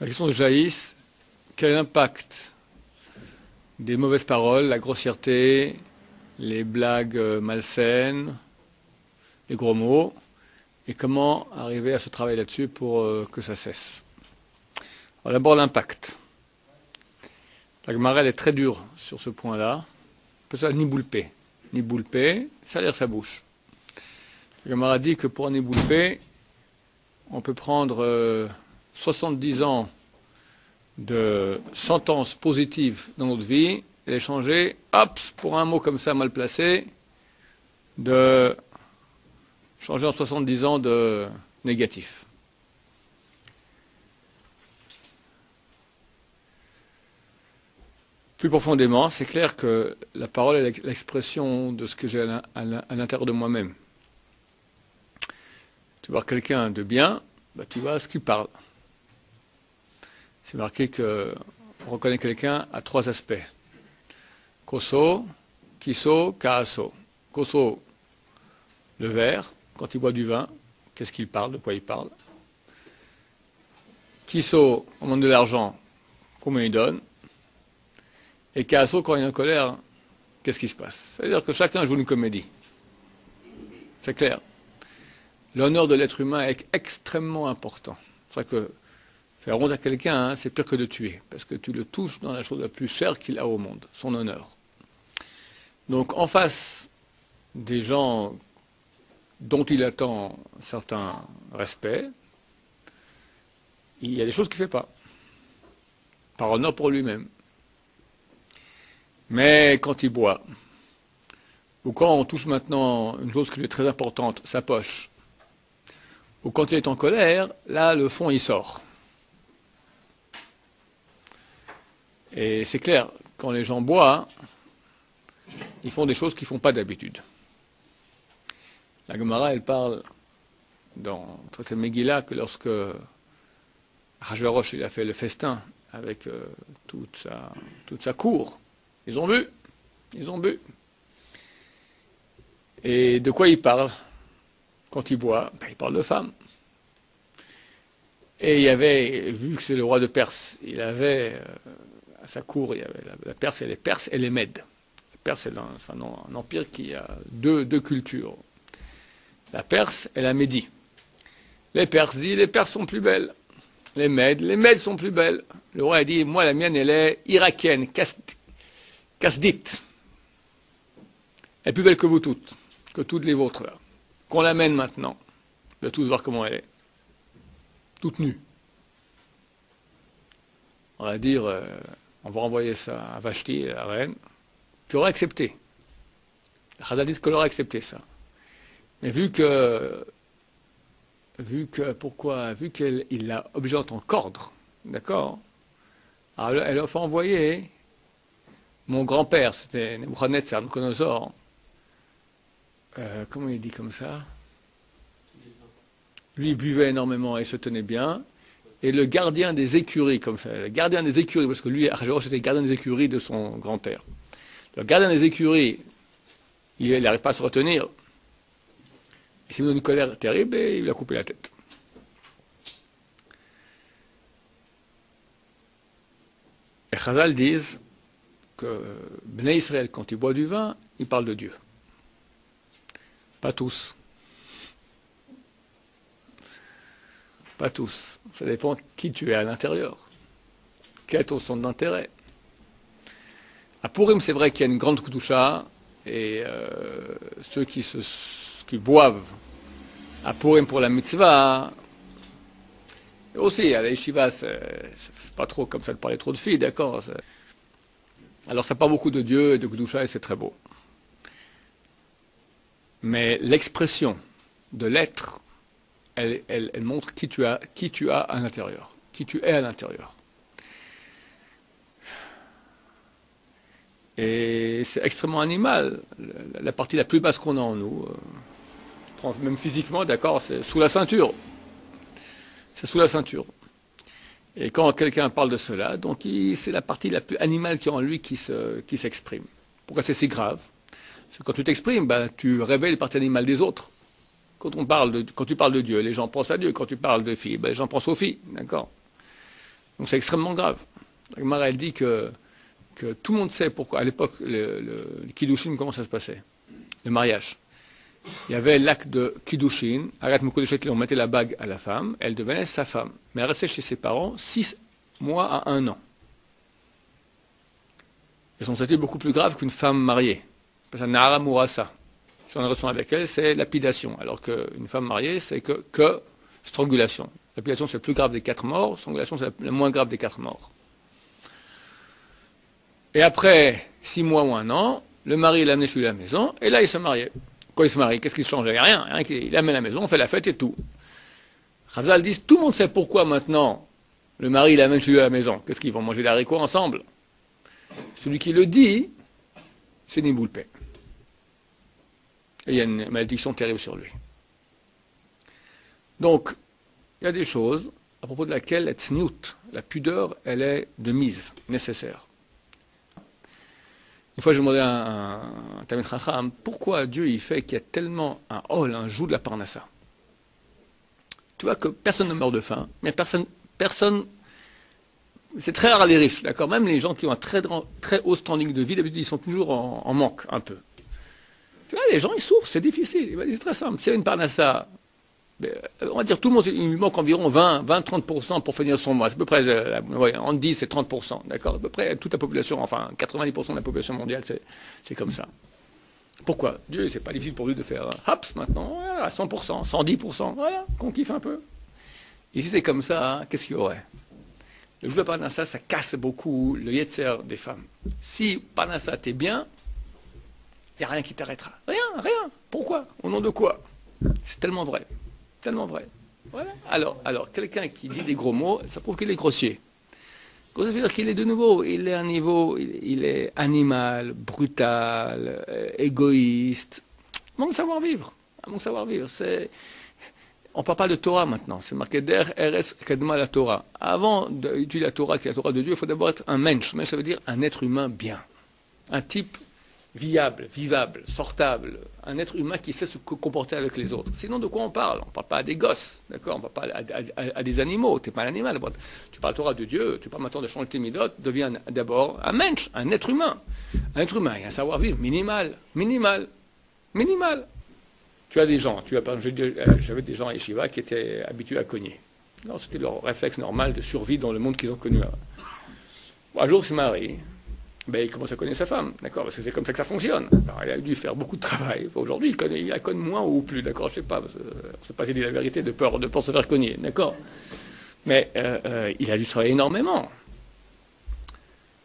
La question de jaillisse, quel est l'impact des mauvaises paroles, la grossièreté, les blagues malsaines, les gros mots, et comment arriver à se travailler là-dessus pour que ça cesse. Alors d'abord l'impact. La Gemara est très dure sur ce point-là. Parce que ça, niboulpé. Niboulpé, ça veut dire sa bouche. La Gemara dit que pour un niboulpé, on peut prendre 70 ans de sentences positives dans notre vie et les changer, hop, pour un mot comme ça mal placé, de changer en 70 ans de négatif. Plus profondément, c'est clair que la parole est l'expression de ce que j'ai à l'intérieur de moi-même. Tu vois quelqu'un de bien, bah, tu vois ce qu'il parle. C'est marqué qu'on reconnaît quelqu'un à 3 aspects. Koso, kiso, kaaso. Koso, le verre, quand il boit du vin, qu'est-ce qu'il parle, de quoi il parle. Kiso, on demande de l'argent, combien il donne. Et kaaso, quand il est en colère, qu'est-ce qui se passe? C'est-à-dire que chacun joue une comédie. C'est clair. L'honneur de l'être humain est extrêmement important. C'est vrai que faire honte à quelqu'un, c'est pire que de tuer, parce que tu le touches dans la chose la plus chère qu'il a au monde, son honneur. Donc en face des gens dont il attend un certain respect, il y a des choses qu'il ne fait pas, par honneur pour lui-même. Mais quand il boit, ou quand on touche maintenant une chose qui lui est très importante, sa poche, ou quand il est en colère, là le fond il sort. Et c'est clair, quand les gens boivent, ils font des choses qu'ils ne font pas d'habitude. La Gemara, elle parle dans le traité de Megillah que lorsque Achashverosh il a fait le festin avec toute sa cour, ils ont bu. Et de quoi ils parlent quand ils boivent? Ben, ils parlent de femmes. Et il y avait, vu que c'est le roi de Perse, il avait à sa cour, il y avait la Perse, il y a les Perses et les Mèdes. La Perse, c'est un empire qui a deux cultures. La Perse et la Médie. Les Perses disent, les Perses sont plus belles. Les Mèdes sont plus belles. Le roi a dit, moi la mienne, elle est irakienne, kasdite. Elle est plus belle que vous toutes, que toutes les vôtres là. Qu'on l'amène maintenant. On va tous voir comment elle est. Toute nue. On va dire, on va envoyer ça à Vashti, la reine, qui aurait accepté. Les Chazal disent qu'elle aurait accepté ça. Mais vu qu'il l'a obligeante en cordre, d'accord? Alors elle a fait envoyer mon grand-père, c'était Nebuchadnezzar, Nabuchodonosor. Comment il dit comme ça? Lui, il buvait énormément et se tenait bien. Et le gardien des écuries, comme ça, le gardien des écuries, parce que lui, Achashverosh, était le gardien des écuries de son grand-père. Le gardien des écuries, il n'arrive pas à se retenir. Il s'est mis dans une colère terrible et il lui a coupé la tête. Et Chazal disent que Bnei Israël, quand il boit du vin, il parle de Dieu. Pas tous. Pas tous. Ça dépend qui tu es à l'intérieur. Quel est ton centre d'intérêt. À Purim, c'est vrai qu'il y a une grande Kedusha, et ceux qui boivent à Purim pour la mitzvah, et aussi à la yeshiva, c'est pas trop comme ça de parler trop de filles, d'accord. Alors ça parle beaucoup de Dieu et de Kedusha, et c'est très beau. Mais l'expression de l'être, elle montre qui tu as à l'intérieur, qui tu es à l'intérieur. Et c'est extrêmement animal. La partie la plus basse qu'on a en nous, même physiquement, d'accord, c'est sous la ceinture. C'est sous la ceinture. Et quand quelqu'un parle de cela, donc c'est la partie la plus animale qui est en lui qui s'exprime. Pourquoi c'est si grave? Parce que quand tu t'exprimes, tu révèles les parties animales des autres. Quand tu parles de Dieu, les gens pensent à Dieu. Quand tu parles de filles, les gens pensent aux filles, d'accord? Donc c'est extrêmement grave. La Gemara, elle dit que tout le monde sait pourquoi. À l'époque, le Kiddushin, comment ça se passait? Le mariage. Il y avait l'acte de Kiddushin, Agat Mukodeshet, on mettait la bague à la femme, elle devenait sa femme. Mais elle restait chez ses parents 6 mois à 1 an. Et son statut est beaucoup plus grave qu'une femme mariée. Parce que Nahara Mourassa. Si on est relation avec elle, c'est lapidation. Alors qu'une femme mariée, c'est que strangulation. Lapidation, c'est le plus grave des 4 morts. Strangulation, c'est la moins grave des 4 morts. Et après 6 mois ou 1 an, le mari l'a amené chez lui à la maison, et là il se mariait. Quand il se marie, qu'est-ce qui se change? Rien. Il l'amène à la maison, on fait la fête et tout. Chazal dit, tout le monde sait pourquoi maintenant le mari l'amène chez lui à la maison. Qu'est-ce qu'ils vont manger des haricots ensemble? Celui qui le dit, c'est Niboulpé. Et il y a une malédiction terrible sur lui. Donc, il y a des choses à propos de laquelle la tzniut, la pudeur, elle est de mise, nécessaire. Une fois, je demandais à un Talmid Chacham, pourquoi Dieu il fait qu'il y a tellement un hol, un joug de la parnassa? Tu vois que personne ne meurt de faim, mais personne, c'est très rare les riches, d'accord? Même les gens qui ont un très haut standing de vie, d'habitude, ils sont toujours en manque, un peu. Tu vois, les gens, ils souffrent, c'est difficile. C'est très simple. C'est une parnassa. On va dire tout le monde, il lui manque environ 20-30% pour finir son mois. C'est à peu près, on dit c'est 30%, d'accord? À peu près toute la population, enfin 90% de la population mondiale, c'est comme ça. Pourquoi? Dieu, c'est pas difficile pour lui de faire haps maintenant, à 100%, 110%, voilà, qu'on kiffe un peu. Et si c'est comme ça, hein, qu'est-ce qu'il y aurait? Le jour de Parnassa, ça casse beaucoup le yetzer des femmes. Si Parnassa t'es bien, il n'y a rien qui t'arrêtera. Rien. Pourquoi? Au nom de quoi? C'est tellement vrai. Tellement vrai. Voilà. Alors, quelqu'un qui dit des gros mots, ça prouve qu'il est grossier. Ça veut dire qu'il est de nouveau, il est à un niveau, il est animal, brutal, égoïste. Manque de savoir-vivre. Manque de savoir-vivre. On ne parle pas de Torah maintenant. C'est marqué Der Eres Kedma la Torah. Avant d'utiliser la Torah, qui est la Torah de Dieu, il faut d'abord être un mensch. Mensch, ça veut dire un être humain bien. Un type viable, vivable, sortable, un être humain qui sait se comporter avec les autres. Sinon, de quoi on parle? On ne parle pas à des gosses, d'accord? On ne parle pas à des animaux. Tu n'es pas un animal. Tu parles Torah de Dieu, tu parles maintenant de changer tes midotes, deviens d'abord un mensch, un être humain. Un être humain, il y a un savoir-vivre minimal. Tu as des gens, j'avais des gens à Yeshiva qui étaient habitués à cogner. C'était leur réflexe normal de survie dans le monde qu'ils ont connu. Un jour, il se marie. Il commence à connaître sa femme, d'accord, parce que c'est comme ça que ça fonctionne. Alors, il a dû faire beaucoup de travail. Aujourd'hui, il la connaît moins ou plus, d'accord, je sais pas, on ne sait pas s'il dit la vérité de peur se faire cogner, d'accord. Mais il a dû travailler énormément.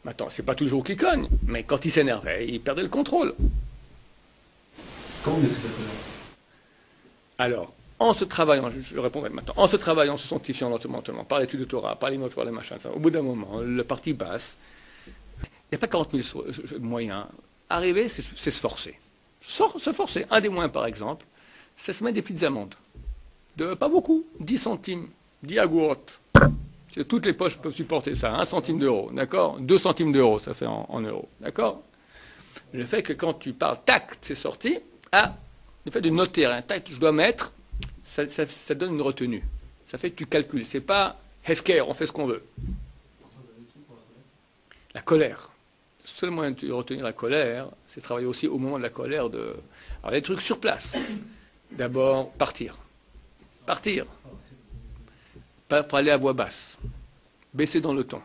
Maintenant, c'est pas toujours qu'il cogne, mais quand il s'énervait, il perdait le contrôle. Comment on ça? Alors, en se travaillant, je répondrai maintenant, en se travaillant, se sanctifiant lentement, par l'étude de Torah, par les notes, par les machins, ça, au bout d'un moment, le parti passe. Il n'y a pas 40 000 moyens. Arriver, c'est se forcer. Se forcer. Un des moyens, par exemple, c'est se mettre des petites amendes. Pas beaucoup, 10 centimes, 10 agourottes. Toutes les poches peuvent supporter ça. 1 centime d'euro, d'accord? 2 centimes d'euros, ça fait en euros, d'accord? Le fait que quand tu parles, tac, c'est sorti, le fait de noter un tac, je dois mettre, ça donne une retenue. Ça fait que tu calcules. C'est pas hefker, on fait ce qu'on veut. La colère. Le seul moyen de retenir la colère, c'est travailler aussi au moment de la colère Alors, des trucs sur place. D'abord, partir. Pas parler à voix basse. Baisser dans le ton.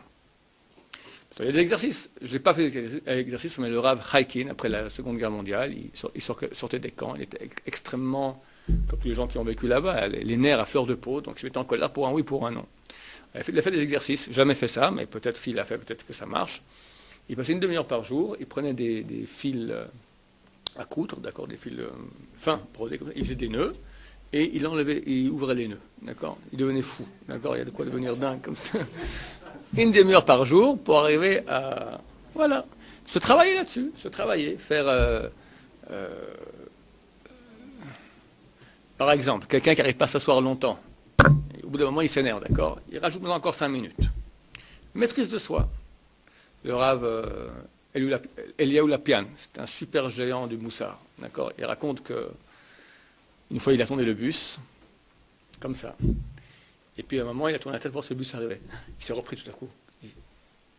Il y a des exercices. Je n'ai pas fait l'exercice, mais le Rav Chaikin, après la Seconde Guerre mondiale, il sortait des camps. Il était extrêmement, comme tous les gens qui ont vécu là-bas, les nerfs à fleur de peau. Donc, il se mettait en colère pour un oui, pour un non. Il a fait des exercices. Jamais fait ça, mais peut-être s'il l'a fait, peut-être que ça marche. Il passait une demi-heure par jour, il prenait des fils à coudre, d'accord, des fils fins, il faisait des nœuds, et il ouvrait les nœuds, d'accord. Il devenait fou, d'accord, il y a de quoi devenir dingue comme ça. Une demi-heure par jour pour arriver à, voilà, se travailler là-dessus, faire, par exemple, quelqu'un qui n'arrive pas à s'asseoir longtemps, au bout d'un moment il s'énerve, d'accord, il rajoute encore 5 minutes. Maîtrise de soi. Le Rav Eliaou Lapian, c'est un super géant du Moussard, d'accord. Il raconte que une fois il attendait le bus, comme ça, Et puis à un moment, il a tourné la tête pour ce bus arriver. Il s'est repris tout à coup.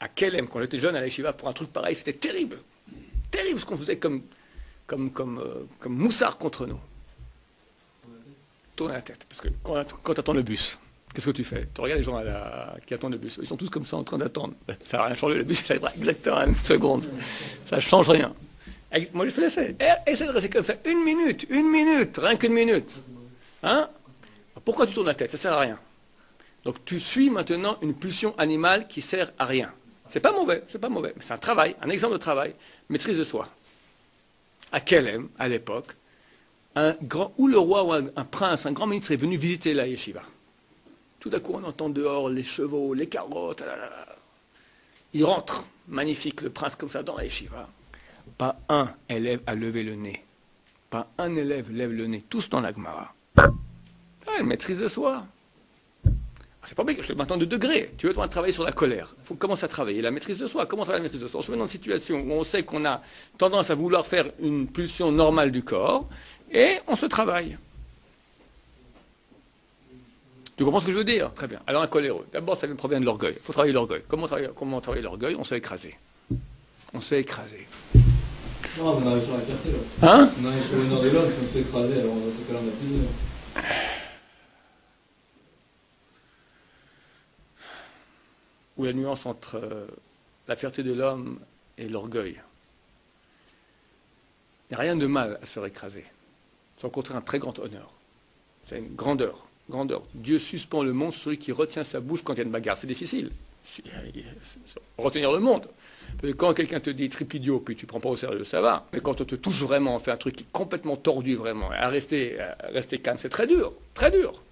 À Kelem, quand j'étais jeune à l'Yeshiva, pour un truc pareil, c'était terrible. Terrible ce qu'on faisait comme moussard contre nous. Tourner la tête. Parce que quand tu attends le bus, qu'est-ce que tu fais? Tu regardes les gens qui attendent le bus. Ils sont tous comme ça en train d'attendre. Ça n'a rien changé. Le bus, il arrivera exactement à une seconde. Ça ne change rien. Moi, je fais l'essai. Essaie de rester comme ça. Une minute, rien qu'une minute. Hein? Pourquoi tu tournes la tête? Ça ne sert à rien. Donc tu suis maintenant une pulsion animale qui sert à rien. C'est pas mauvais, mais c'est un travail, un exemple de travail. Maîtrise de soi. À Kelem, à l'époque, où le roi ou un prince, un grand ministre est venu visiter la yeshiva. Tout à coup, on entend dehors les chevaux, les carottes. Il rentre, magnifique, le prince comme ça dans la yeshiva. Pas un élève a levé le nez. Pas un élève lève le nez. Tous dans la Gemara. Une maîtrise de soi. C'est pas bien que je te maintenant de degré. Tu veux travailler sur la colère. Il faut commencer à travailler. La maîtrise de soi. Comment ça va la maîtrise de soi? On se met dans une situation où on sait qu'on a tendance à vouloir faire une pulsion normale du corps et on se travaille. Tu comprends ce que je veux dire? Très bien. Alors un coléreux. D'abord, ça provient de l'orgueil. Il faut travailler l'orgueil. Comment travailler l'orgueil? On se fait écraser. On se fait écraser. Non, on arrive sur la fierté là. Hein? On arrive sur l'honneur de l'homme si on se fait écraser, alors dans ce cas-là on a plus d'honneur. Où la nuance entre la fierté de l'homme et l'orgueil. Il n'y a rien de mal à se faire écraser. C'est au contraire un très grand honneur. C'est une grandeur. Dieu suspend le monde sur celui qui retient sa bouche quand il y a une bagarre. C'est difficile. Retenir le monde. Parce que quand quelqu'un te dit tripidio, puis tu ne prends pas au sérieux, ça va. Mais quand on te touche vraiment, on fait un truc qui est complètement tordu vraiment, à rester calme, c'est très dur. Très dur.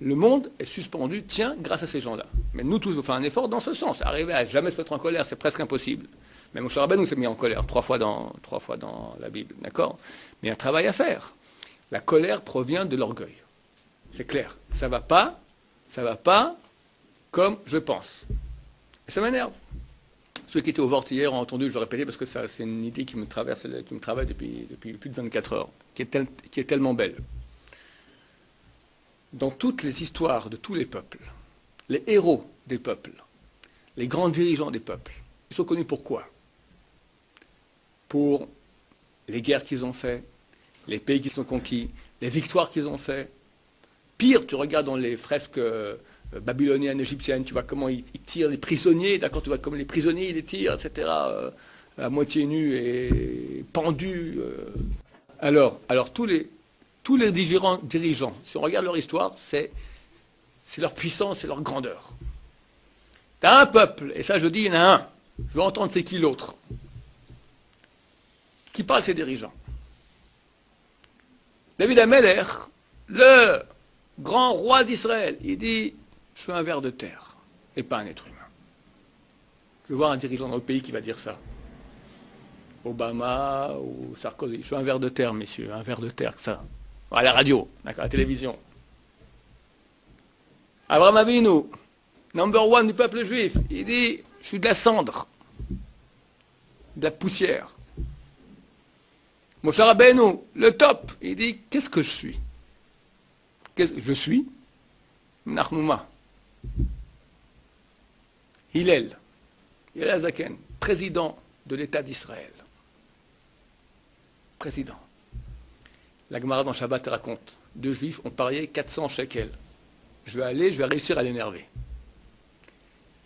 Le monde est suspendu, tiens, grâce à ces gens-là. Mais nous tous, on fait un effort dans ce sens. Arriver à jamais se mettre en colère, c'est presque impossible. Même Moshe Rabbeinu s'est mis en colère trois fois dans la Bible, d'accord? Mais il y a un travail à faire. La colère provient de l'orgueil. C'est clair. Ça va pas comme je pense. Et ça m'énerve. Ceux qui étaient au Vort hier ont entendu, je le répétais parce que ça, c'est une idée qui me travaille depuis plus de 24 heures, qui est tellement belle. Dans toutes les histoires de tous les peuples, les héros des peuples, les grands dirigeants des peuples, ils sont connus pour quoi? Pour les guerres qu'ils ont faites, les pays qu'ils ont conquis, les victoires qu'ils ont faites. Pire, tu regardes dans les fresques babyloniennes, égyptiennes, tu vois comment ils tirent les prisonniers, d'accord, tu vois comment les prisonniers ils les tirent, etc., à moitié nus et pendus. Alors tous les dirigeants, si on regarde leur histoire, c'est leur puissance, c'est leur grandeur. Tu as un peuple, et ça je dis, il y en a un. Je veux entendre c'est qui l'autre. Qui parle ces dirigeants? David Ameller, le grand roi d'Israël, il dit, je suis un ver de terre, et pas un être humain. Je veux voir un dirigeant dans le pays qui va dire ça. Obama ou Sarkozy, je suis un ver de terre, messieurs, un ver de terre, ça. À la radio, à la télévision. Abraham Avinu, number one du peuple juif, il dit, je suis de la cendre, de la poussière. Moshe Rabbeinu, le top, il dit, qu'est-ce que je suis? Je suis Nachnouma. Hillel Azaken, président de l'État d'Israël. Président. La Gemara dans Shabbat raconte, deux juifs ont parié 400 shekels. Je vais réussir à l'énerver.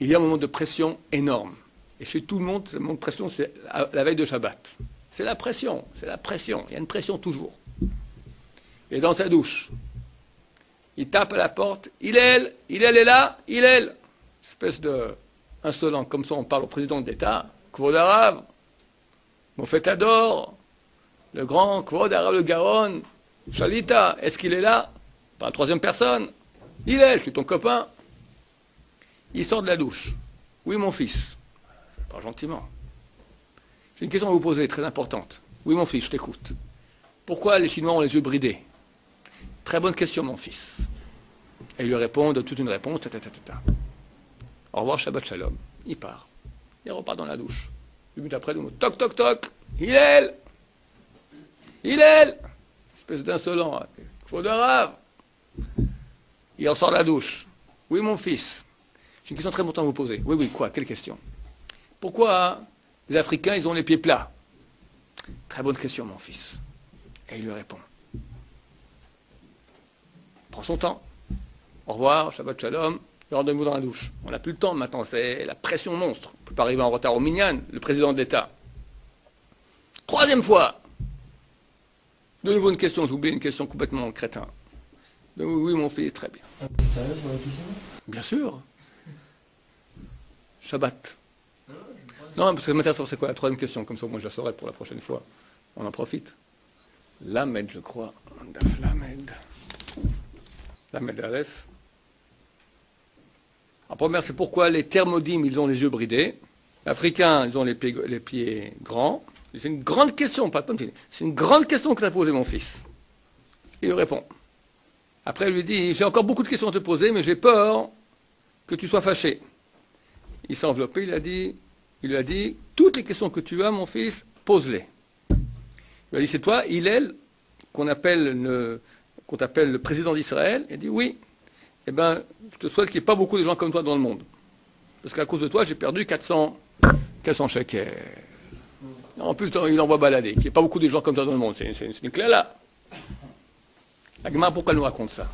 Il y a un moment de pression énorme. Et chez tout le monde, ce moment de pression, c'est la veille de Shabbat. C'est la pression. Il y a une pression toujours. Et dans sa douche, il tape à la porte. Hillel est là, Hillel. Espèce de insolent, comme ça on parle au président de l'État. Kvod Arav, Mofetador, le grand Kvod Arav le Garon, Shalita, est-ce qu'il est là? Par la troisième personne. Hillel, je suis ton copain. Il sort de la douche. Oui, mon fils. Pas gentiment. J'ai une question à vous poser, très importante. Oui, mon fils, je t'écoute. Pourquoi les Chinois ont les yeux bridés? Très bonne question, mon fils. Et il lui répond de toute une réponse. Au revoir, Shabbat Shalom. Il part. Il repart dans la douche. 2 minutes après, le mot toc, toc, toc. Hillel. Espèce d'insolent. Kvod Arav. Il en sort de la douche. Oui, mon fils. J'ai une question très importante à vous poser. Oui, oui, quoi? Quelle question? Pourquoi les Africains, ils ont les pieds plats? Très bonne question, mon fils. Et il lui répond. Prends son temps. Au revoir, Shabbat Shalom, et rendez-vous dans la douche. On n'a plus le temps maintenant, c'est la pression monstre. On ne peut pas arriver en retard au Minyan, le président de l'État. Troisième fois. De nouveau une question, j'ai oublié une question complètement crétin. Oui, oui, mon fils, très bien. C'est sérieux sur la question? Bien sûr. Shabbat. Non, parce que ça m'intéresse, c'est quoi la troisième question? Comme ça, moi, je la saurai pour la prochaine fois. On en profite. Lamed, je crois. Lamed. Lamed Aleph. La première, c'est pourquoi les thermodymes, ils ont les yeux bridés. Les Africains, ils ont les pieds grands. C'est une grande question, pas de petit. C'est une grande question que tu as posée, mon fils. Il lui répond. Après, il lui dit, j'ai encore beaucoup de questions à te poser, mais j'ai peur que tu sois fâché. Il s'est enveloppé, il lui a dit, toutes les questions que tu as, mon fils, pose-les. Il lui a dit, c'est toi, Hillel, qu'on appelle le président d'Israël. Il dit, oui. Eh bien, je te souhaite qu'il n'y ait pas beaucoup de gens comme toi dans le monde. Parce qu'à cause de toi, j'ai perdu 400 shekels. En plus, il envoie balader. Qu'il n'y ait pas beaucoup de gens comme toi dans le monde. C'est une clé là. La Gemara, pourquoi elle nous raconte ça?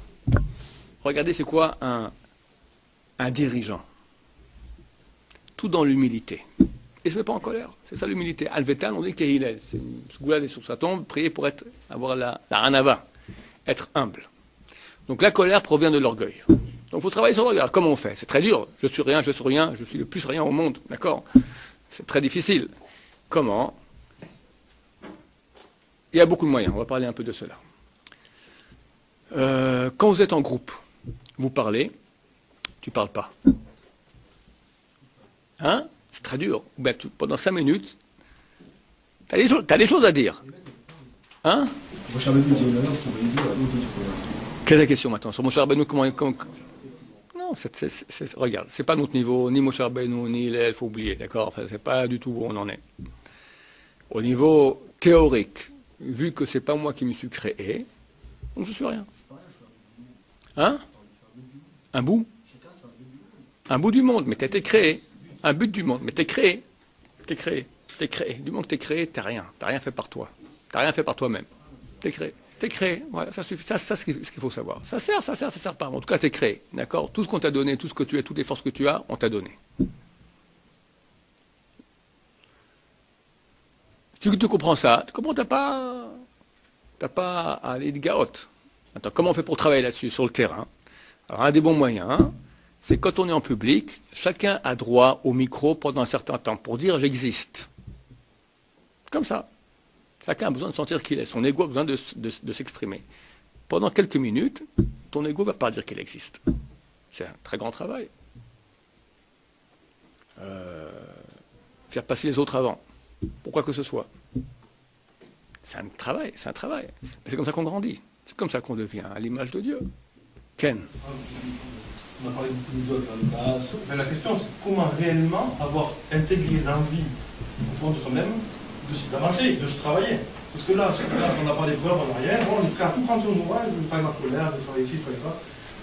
Regardez, c'est quoi un dirigeant? Tout dans l'humilité. Et il ne se met pas en colère. C'est ça l'humilité. Alvetan, on dit qu'il est. C'est une sgoulade sur sa tombe, prier pour avoir la hanava, être humble. Donc la colère provient de l'orgueil. Donc il faut travailler sur l'orgueil. Alors comment on fait? C'est très dur. Je suis rien, je suis le plus rien au monde. D'accord? C'est très difficile. Comment? Il y a beaucoup de moyens. On va parler un peu de cela. Quand vous êtes en groupe, vous parlez, tu ne parles pas. Hein? C'est très dur. Ben, pendant 5 minutes, tu as des choses à dire. Hein? Quelle est la question maintenant? Sur Moshe Rabbeinu, comment... Non, regarde, c'est pas notre niveau, ni Moshe Rabbeinu, ni Hillel, il faut oublier, d'accord? Enfin, c'est pas du tout où on en est. Au niveau théorique, vu que c'est pas moi qui me suis créé, donc je suis rien. Hein? Un bout? Un bout du monde, mais tu as été créé. Un but du monde, mais tu es créé. Tu es créé. Tu es créé. Du moment que tu es créé, tu n'as rien. Tu n'as rien fait par toi. Tu n'as rien fait par toi-même. Tu es créé. Tu es créé. Voilà, ça suffit. Ça c'est ce qu'il faut savoir. Ça sert pas. En tout cas, tu es créé. D'accord? Tout ce qu'on t'a donné, tout ce que tu es, toutes les forces que tu as, on t'a donné. Si tu comprends ça, tu comprends, tu n'as pas à aller de gaote. Attends, comment on fait pour travailler là-dessus, sur le terrain? Alors, un des bons moyens, c'est quand on est en public, chacun a droit au micro pendant un certain temps pour dire j'existe. Comme ça. Chacun a besoin de sentir qu'il est. Son ego a besoin de s'exprimer. Pendant quelques minutes, ton ego ne va pas dire qu'il existe. C'est un très grand travail. Faire passer les autres avant. Pourquoi que ce soit. C'est un travail, c'est un travail. Mais c'est comme ça qu'on grandit. C'est comme ça qu'on devient à l'image de Dieu. Ken. On a parlé beaucoup d'idoles dans le bas. Mais la question, c'est comment réellement avoir intégré l'envie au fond de soi-même, d'avancer, de se travailler. Parce que là, on n'a pas d'épreuve, on n'a rien. Bon, on est prêt à tout prendre sur nous. Ouais, je vais faire ma colère, je vais travailler ici, je vais faire ça.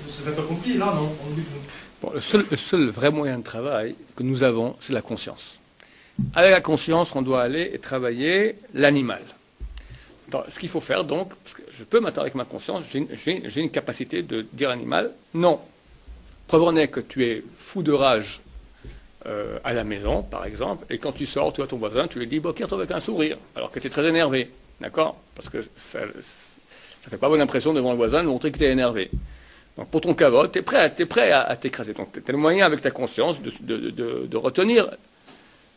C'est fait accompli. Là, non, on oublie tout. Bon, le seul vrai moyen de travail que nous avons, c'est la conscience. Avec la conscience, on doit aller et travailler l'animal. Ce qu'il faut faire, donc, parce que je peux maintenant avec ma conscience, j'ai une capacité de dire à l'animal, non. Preuve en est que tu es fou de rage à la maison, par exemple, et quand tu sors, tu vois ton voisin, tu lui dis, bon, tire-toi avec un sourire, alors que tu es très énervé, d'accord? Parce que ça ne fait pas bonne impression devant le voisin de montrer que tu es énervé. Donc pour ton cavote, tu es prêt à t'écraser. Donc tu as le moyen avec ta conscience de retenir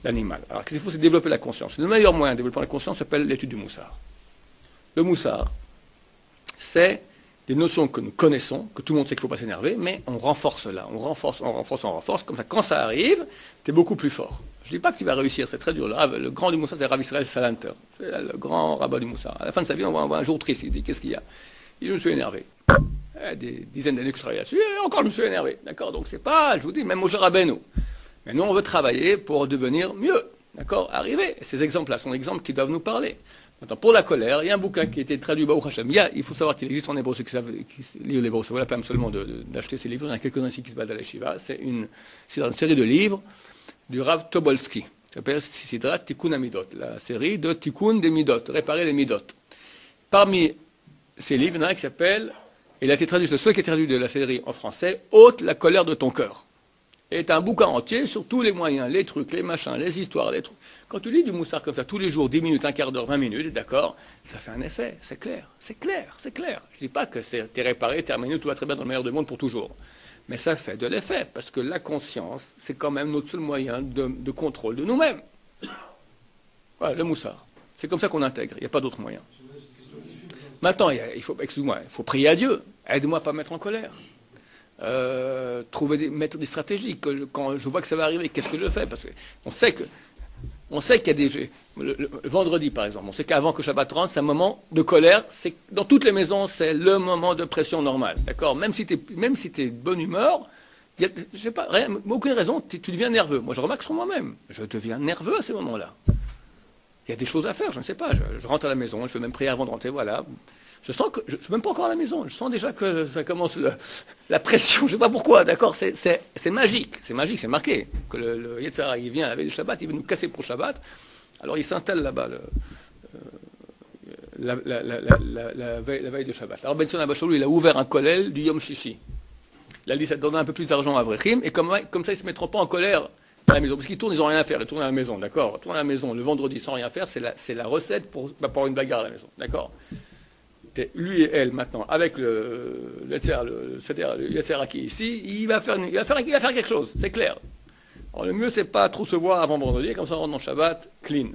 l'animal. Alors qu'est-ce qu'il faut, c'est développer la conscience. Le meilleur moyen de développer la conscience s'appelle l'étude du Moussar. Le Moussar, c'est des notions que nous connaissons, que tout le monde sait qu'il ne faut pas s'énerver, mais on renforce là, on renforce, comme ça, quand ça arrive, tu es beaucoup plus fort. Je ne dis pas que tu vas réussir, c'est très dur. Le grand du Moussar, c'est Rav Israël Salanter, c'est le grand rabbin du Moussar. À la fin de sa vie, on voit un jour triste, il dit, qu'est-ce qu'il y a? Il dit, je me suis énervé. Il y a des dizaines d'années que je travaille là-dessus, et encore je me suis énervé. D'accord? Donc c'est pas, je vous dis, même Moshe Rabbeinu. Mais nous, on veut travailler pour devenir mieux. D'accord? Arriver. Et ces exemples-là sont des exemples qui doivent nous parler. Maintenant, pour la colère, il y a un bouquin qui a été traduit Baruch Hashem. Il faut savoir qu'il existe en hébreu, ceux qui savent qui lisent l'hébreu, ça vaut la peine seulement d'acheter ces livres. Il y en a quelques-uns ici qui se battent à la Shiva. C'est dans une série de livres du Rav Tobolski. Ça s'appelle Sidrat Tikkun Amidot, la série de Tikkun des Midot, réparer les Midot. Parmi ces livres, il y en a un qui s'appelle, il a été traduit, c'est le seul qui est traduit de la série en français, Ôte la colère de ton cœur. Et c'est un bouquin entier sur tous les moyens, les trucs, les machins, les histoires, les trucs. Quand tu lis du Moussar comme ça, tous les jours, 10 minutes, un quart d'heure, 20 minutes, d'accord, ça fait un effet, c'est clair, c'est clair, c'est clair. Je ne dis pas que t'es réparé, terminé, tout va très bien dans le meilleur des mondes pour toujours. Mais ça fait de l'effet, parce que la conscience, c'est quand même notre seul moyen de contrôle de nous-mêmes. Voilà, le Moussar. C'est comme ça qu'on intègre, il n'y a pas d'autre moyen. Maintenant, il faut prier à Dieu. Aide-moi à ne pas me mettre en colère. Mettre des stratégies. Quand je vois que ça va arriver, qu'est-ce que je fais? Parce qu'on sait qu'il y a des... Le vendredi, par exemple, on sait qu'avant que Shabbat rentre, c'est un moment de colère. Dans toutes les maisons, c'est le moment de pression normale. D'accord? Même si tu es de bonne humeur, je sais pas, aucune raison, tu deviens nerveux. Moi, je remarque sur moi-même. Je deviens nerveux à ces moments-là. Il y a des choses à faire, je ne sais pas. Je rentre à la maison, je fais même prier avant de rentrer, voilà. Je sens que, je ne suis même pas encore à la maison, je sens déjà que ça commence la pression, je ne sais pas pourquoi, d'accord, c'est magique, c'est marqué. Que le Yetzirah, il vient avec le Shabbat, il veut nous casser pour Shabbat, alors il s'installe là-bas, la veille de Shabbat. Alors Ben Sion Abasholou, il a ouvert un kollel du Yom Shishi. Il a dit, ça donne un peu plus d'argent à Vrechim, et comme ça, ils ne se mettront pas en colère à la maison, parce qu'ils tournent, ils n'ont rien à faire, ils tournent à la maison, d'accord. Tourner à la maison le vendredi sans rien faire, c'est la recette pour une bagarre à la maison, d'accord. Lui et elle maintenant, avec le Yetzirah qui est ici, il va faire quelque chose, c'est clair. Alors, le mieux, c'est pas trop se voir avant vendredi, comme ça on rentre dans Shabbat, clean.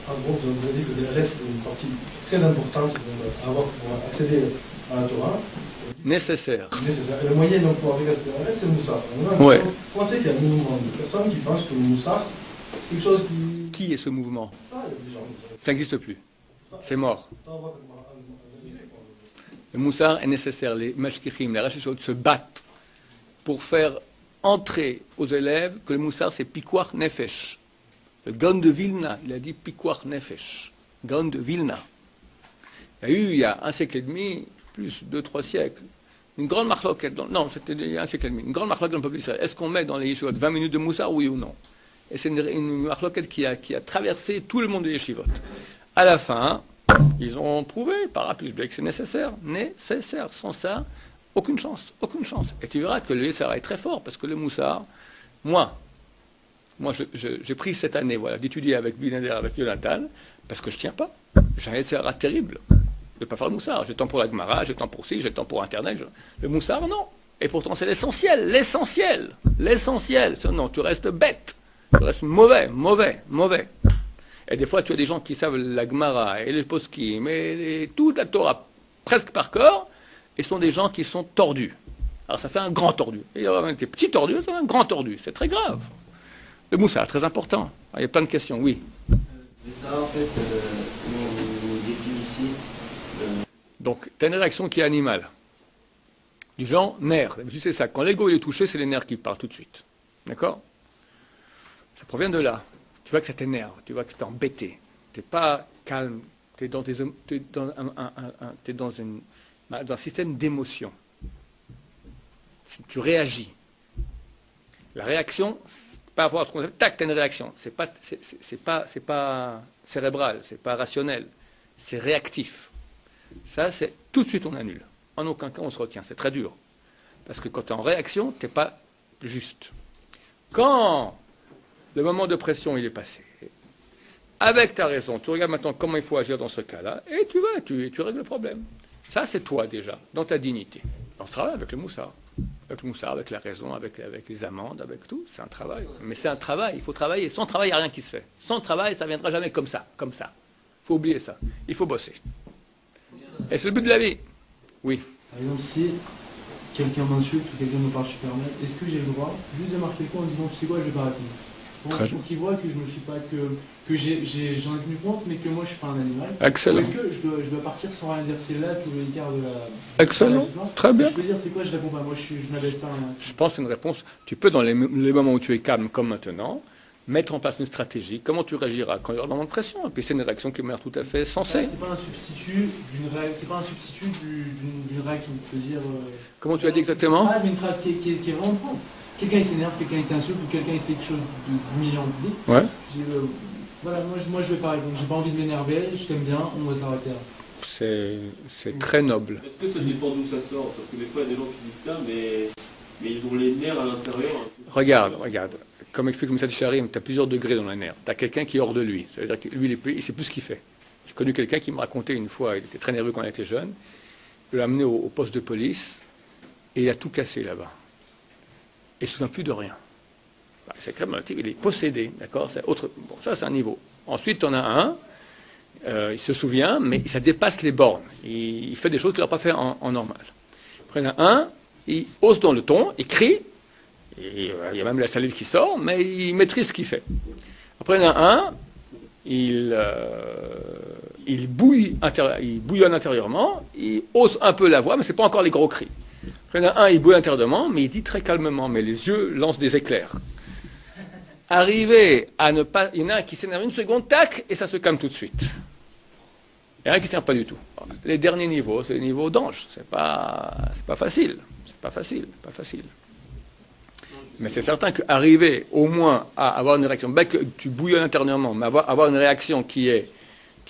En gros, vous avez dit que le reste est une partie très importante pour accéder à la Torah. Nécessaire. Et le moyen donc, pour arriver à ce que c'est le Moussar. Ouais. Comment c'est qu'il y a un mouvement de personnes qui pensent que le Moussar, c'est quelque chose qui... Qui est ce mouvement? Il y a plusieurs Moussar. Ça n'existe plus. C'est mort. Le Moussar est nécessaire. Les Mashkichim, les Rachishot se battent pour faire entrer aux élèves que le Moussar c'est Pikuach Nefesh. Le Gaon de Vilna, il a dit Pikuach Nefesh. Gaon de Vilna. Il y a un siècle et demi, plus 2-3 siècles, une grande marloquette, c'était il y a un siècle et demi, une grande marloquette dans le peuple d'Israël. Est-ce qu'on met dans les yeshivot 20 minutes de Moussar, oui ou non? Et c'est une marloquette qui a traversé tout le monde des yeshivot. À la fin, ils ont prouvé, par A plus B, que c'est nécessaire. Nécessaire. Sans ça, aucune chance. Aucune chance. Et tu verras que le Yetzirah est très fort, parce que le Moussar, moi j'ai pris cette année d'étudier avec Binader, avec Yonatan, parce que je ne tiens pas. J'ai un Yetzirah terrible. Je ne vais pas faire le Moussar. J'ai le temps pour la Gemara, j'ai le temps pour ci, j'ai le temps pour Internet. Le Moussar, non. Et pourtant, c'est l'essentiel. Sinon, tu restes bête. Tu restes mauvais. Et des fois, tu as des gens qui savent la Gemara et les poskim et toute la Torah presque par corps, et ce sont des gens qui sont tordus. Alors ça fait un grand tordu. Et il y a des petits tordus, ça fait un grand tordu. C'est très grave. Le Moussar, très important. Il y a plein de questions, oui. Et ça, en fait, comment vous définissez Donc, tu as une réaction qui est animale. Du genre, nerf. D'habitude, c'est ça. Quand l'ego est touché, c'est les nerfs qui parlent tout de suite. D'accord? Ça provient de là. Tu vois que ça t'énerve, tu vois que c'est embêté. Tu n'es pas calme, tu es dans un système d'émotion. Tu réagis. La réaction, par rapport à ce qu'on fait, tac, tu as une réaction. C'est pas cérébral, c'est pas rationnel, c'est réactif. Ça, c'est tout de suite on annule. En aucun cas on se retient, c'est très dur. Parce que quand tu es en réaction, tu n'es pas juste. Quand le moment de pression il est passé, avec ta raison, tu regardes maintenant comment il faut agir dans ce cas-là, et tu règles le problème. Ça, c'est toi déjà, dans ta dignité. On travaille avec le Moussar. Avec le Moussar, avec la raison, avec les amendes, avec tout. C'est un travail. Mais c'est un travail, il faut travailler. Sans travail, il n'y a rien qui se fait. Sans travail, ça ne viendra jamais comme ça. Il faut oublier ça. Il faut bosser. Et c'est le but de la vie. Oui. Par exemple, si quelqu'un m'insulte ou quelqu'un me parle super mal, est-ce que j'ai le droit juste de marquer le coup en disant, tu sais quoi, je vais pas répondre? Pour qu'il voit que je me suis pas que j'en ai tenu compte, mais que moi je suis pas un animal. Excellent. Ou est-ce que je dois partir sans rien dire? C'est là tout l'écart de la. Excellent. Très bien. Je peux dire c'est quoi, je réponds pas. Moi je m'abaisse pas. Je pense que c'est une réponse. Tu peux dans les moments où tu es calme comme maintenant, mettre en place une stratégie. Comment tu réagiras quand il y aura un moment de pression? Et puis c'est une réaction qui m'a l'air tout à fait sensée. C'est pas un substitut d'une réaction. Je veux dire, Comment tu as dit exactement? Une phrase qui est vraiment propre. Quelqu'un il s'énerve, quelqu'un il t'insulte, ou quelqu'un il fait quelque chose d'humiliant en public. Ouais. Je dis, voilà, moi je vais pas répondre. J'ai pas envie de m'énerver, je t'aime bien, on va s'arrêter là. C'est très noble. Est-ce que ça dépend d'où ça sort? Parce que des fois, il y a des gens qui disent ça, mais ils ont les nerfs à l'intérieur. Regarde. Comme explique M. Charim, tu as plusieurs degrés dans les nerfs. Tu as quelqu'un qui est hors de lui. Ça veut dire que lui, il sait plus ce qu'il fait. J'ai connu quelqu'un qui me racontait une fois, il était très nerveux quand il était jeune. Il l'a amené au poste de police et il a tout cassé là-bas. Et il ne se souvient plus de rien. C'est quand même, il est possédé, d'accord? Bon, ça, c'est un niveau. Ensuite, on a un, il se souvient, mais ça dépasse les bornes. Il fait des choses qu'il n'a pas fait en normal. Après, il y en a un, il hausse dans le ton, il crie, et, il y a même la salive qui sort, mais il maîtrise ce qu'il fait. Après, il y en a un, il bouillonne intérieurement, il hausse un peu la voix, mais ce n'est pas encore les gros cris. Après, il y en a un, il bouille intérieurement, mais il dit très calmement, mais les yeux lancent des éclairs. Arriver à ne pas... Il y en a un qui s'énerve une seconde, tac, et ça se calme tout de suite. Il y en a un qui ne s'énerve pas du tout. Les derniers niveaux, c'est les niveaux d'ange. C'est pas facile. C'est pas facile. Mais c'est certain qu'arriver au moins à avoir une réaction, bien que tu bouillonnes intérieurement, mais avoir une réaction qui est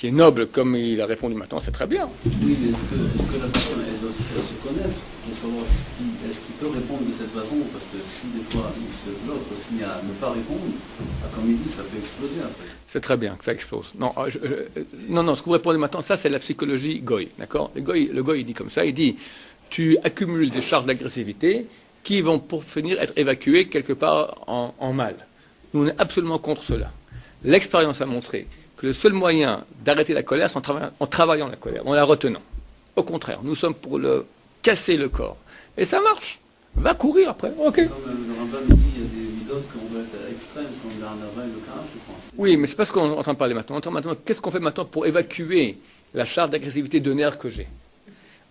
noble, comme il a répondu maintenant, c'est très bien. Oui, mais est-ce que la personne elle doit se connaître pour savoir est-ce qu'il peut répondre de cette façon? Parce que si des fois il se bloque, s'il à ne pas répondre, comme il dit, ça peut exploser après. C'est très bien que ça explose. Non, ce que vous répondez maintenant, ça c'est la psychologie goy, d'accord? Le goy, il dit comme ça, il dit, tu accumules des charges d'agressivité qui vont pour finir être évacuées quelque part en mal. Nous, on est absolument contre cela. L'expérience a montré que le seul moyen d'arrêter la colère, c'est en travaillant la colère, en la retenant. Au contraire, nous sommes pour casser le corps. Et ça marche. Va courir après. Ok. Comme le rabbin dit, il y a des midotes qu'on doit être extrêmes, comme le rabbin et le Karash, je crois. Oui, mais c'est pas ce qu'on est en train de parler maintenant. On entend maintenant qu'est-ce qu'on fait maintenant pour évacuer la charge d'agressivité de nerfs que j'ai.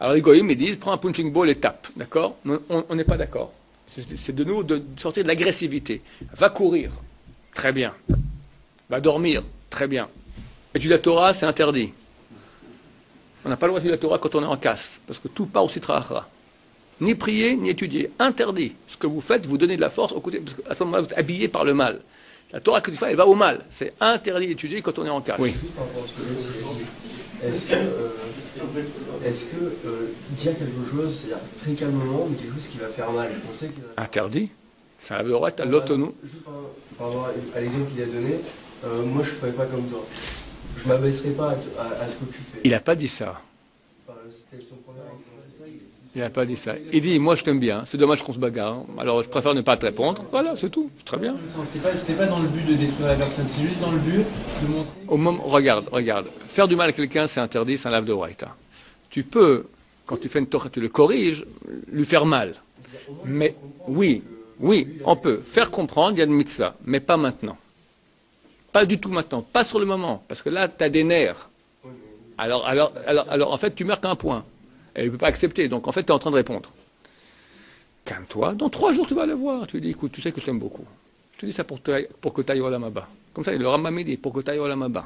Alors les goïms, ils disent, prends un punching ball et tape. D'accord? On n'est pas d'accord. C'est de nouveau de sortir de l'agressivité. Va courir. Très bien. Va dormir. Très bien. Étudier la Torah, c'est interdit. On n'a pas le droit d'étudier la Torah quand on est en casse, parce que tout part au Sitra. Ni prier, ni étudier. Interdit. Ce que vous faites, vous donnez de la force au côté, parce qu'à ce moment-là, vous êtes habillé par le mal. La Torah que tu fais, elle va au mal. C'est interdit d'étudier quand on est en casse. Oui. Est-ce que dire quelque chose, c'est-à-dire très calmement, mais quelque chose qui va faire mal, on sait qu'il va... Interdit. Ça va être à l'autonomie. Juste par rapport à l'exemple qu'il a donné, moi je ne ferais pas comme toi. Je ne m'abaisserai pas à ce que tu fais. Il n'a pas dit ça. Enfin, c'était son premier exemple. Il n'a pas dit ça. Il dit, moi je t'aime bien, c'est dommage qu'on se bagarre, alors je préfère ne pas te répondre. Voilà, c'est tout, c'est très bien. C'était pas dans le but de détruire la personne, c'est juste dans le but de montrer... Regarde, faire du mal à quelqu'un, c'est interdit, c'est un lave de Braïta. Tu peux, quand tu fais une torah, tu le corriges, lui faire mal. Mais oui, on peut. Faire comprendre, il y a une mitzvah, mais pas maintenant. Pas du tout maintenant, pas sur le moment, parce que là, tu as des nerfs. Alors, en fait, tu marques un point. Elle ne peut pas accepter, donc en fait, tu es en train de répondre. Calme-toi, dans 3 jours, tu vas le voir. Tu lui dis, écoute, tu sais que je t'aime beaucoup. Je te dis ça pour que tu ailles au Lamaba. Comme ça, le Rambam dit, pour que tu ailles au Lamaba.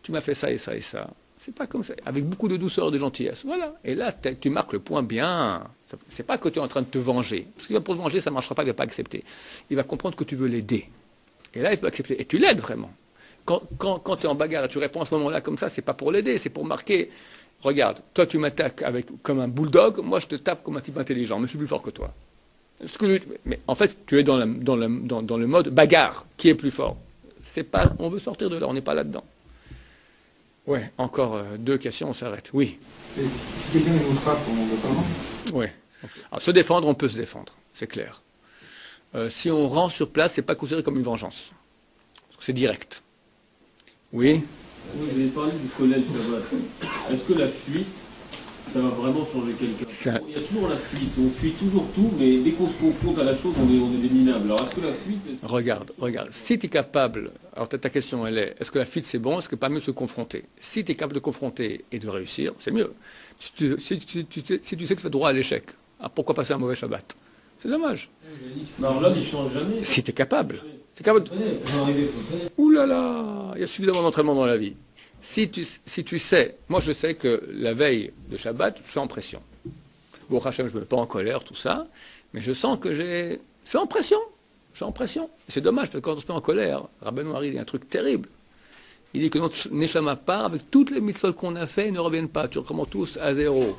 Tu m'as fait ça et ça et ça. C'est pas comme ça. Avec beaucoup de douceur et de gentillesse. Voilà. Et là, tu marques le point bien. C'est pas que tu es en train de te venger. Parce qu'il va pour te venger, ça ne marchera pas, il ne va pas accepter. Il va comprendre que tu veux l'aider. Et là, il peut accepter. Et tu l'aides vraiment. Quand tu es en bagarre et tu réponds à ce moment-là comme ça, c'est pas pour l'aider, c'est pour marquer. Regarde, toi tu m'attaques comme un bulldog, moi je te tape comme un type intelligent, mais je suis plus fort que toi. Mais en fait, tu es dans le mode bagarre, qui est plus fort. On veut sortir de là, on n'est pas là-dedans. Ouais, encore 2 questions, on s'arrête. Oui. Et si quelqu'un nous frappe, on ne veut pas. Oui. Alors, se défendre, on peut se défendre, c'est clair. Si on rend sur place, c'est pas considéré comme une vengeance. Parce que c'est direct. Oui. Vous avez parlé du collège là-bas. Est-ce que la fuite, ça va vraiment changer quelqu'un? Il y a toujours la fuite, on fuit toujours tout, mais dès qu'on se confronte à la chose, on est des minables. Alors est-ce que la fuite... Regarde, si tu es capable, alors ta question elle est que la fuite c'est bon, est-ce que pas mieux se confronter? Si tu es capable de confronter et de réussir, c'est mieux. Si tu sais que tu as droit à l'échec, pourquoi passer un mauvais Shabbat? C'est dommage. Alors l'homme il change jamais. Si tu es capable. C'est qu'à votre... J'arrivais, faut le connaître. Ouh là là, il y a suffisamment d'entraînement dans la vie. Si tu sais, moi je sais que la veille de Shabbat, je suis en pression. Bon, Hachem, je ne me mets pas en colère, tout ça, mais je sens que je suis en pression. Je suis en pression. C'est dommage, parce que quand on se met en colère, Rabbeinu Hari dit un truc terrible. Il dit que notre Neshama part avec toutes les mitzvot qu'on a fait, ils ne reviennent pas. Tu recommences tous à zéro.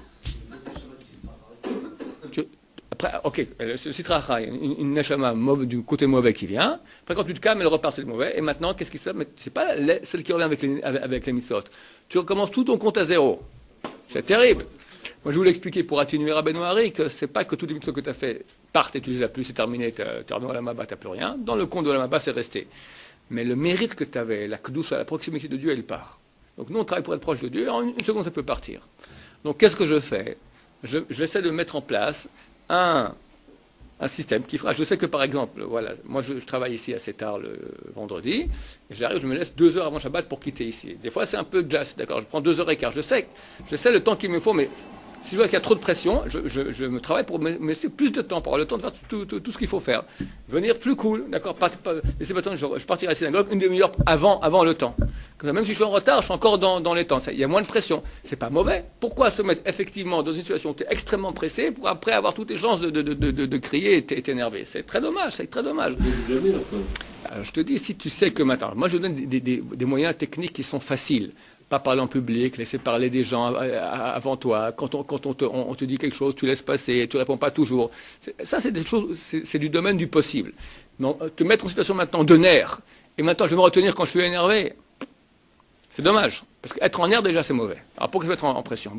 Après, ok, le Sitra Achra, une Neshama du côté mauvais qui vient. Après, quand tu te calmes, elle repart sur le mauvais. Et maintenant, qu'est-ce qui se passe? C'est pas celle qui revient avec les mitzvot. Tu recommences tout ton compte à zéro. C'est terrible. Moi, je voulais expliquer pour atténuer Rabbeinu Hari que c'est pas que toutes les mitzvot que tu as fait partent et tu les as plus, c'est terminé, tu es revenu à la Maba, tu n'as plus rien. Dans le compte de la Maba, c'est resté. Mais le mérite que tu avais, la kedusha, la proximité de Dieu, elle part. Donc nous, on travaille pour être proche de Dieu, en une seconde, ça peut partir. Donc qu'est-ce que je fais? J'essaie de mettre en place un système qui fera... Je sais que par exemple, voilà, moi je travaille ici assez tard le vendredi, et j'arrive, je me laisse 2 heures avant Shabbat pour quitter ici. Des fois c'est un peu jazz, d'accord, je prends 2h15, je sais le temps qu'il me faut, mais si je vois qu'il y a trop de pression, je me travaille pour me laisser plus de temps, pour avoir le temps de faire tout ce qu'il faut faire. Venir plus cool, d'accord, laissez pas le temps, je partirai à la synagogue une demi-heure avant le temps. Comme ça, même si je suis en retard, je suis encore dans les temps. Il y a moins de pression. C'est pas mauvais. Pourquoi se mettre effectivement dans une situation où tu es extrêmement pressé pour après avoir toutes les chances de crier et t'énerver? C'est très dommage, c'est très dommage. Alors je te dis, si tu sais que maintenant, moi je donne des moyens techniques qui sont faciles. Pas parler en public, laisser parler des gens avant toi. Quand on te dit quelque chose, tu laisses passer, tu réponds pas toujours. Ça, c'est des choses, c'est du domaine du possible. Non, te mettre en situation maintenant de nerfs, et maintenant je vais me retenir quand je suis énervé, c'est dommage. Parce qu'être en nerfs, déjà, c'est mauvais. Alors pourquoi je vais être en pression?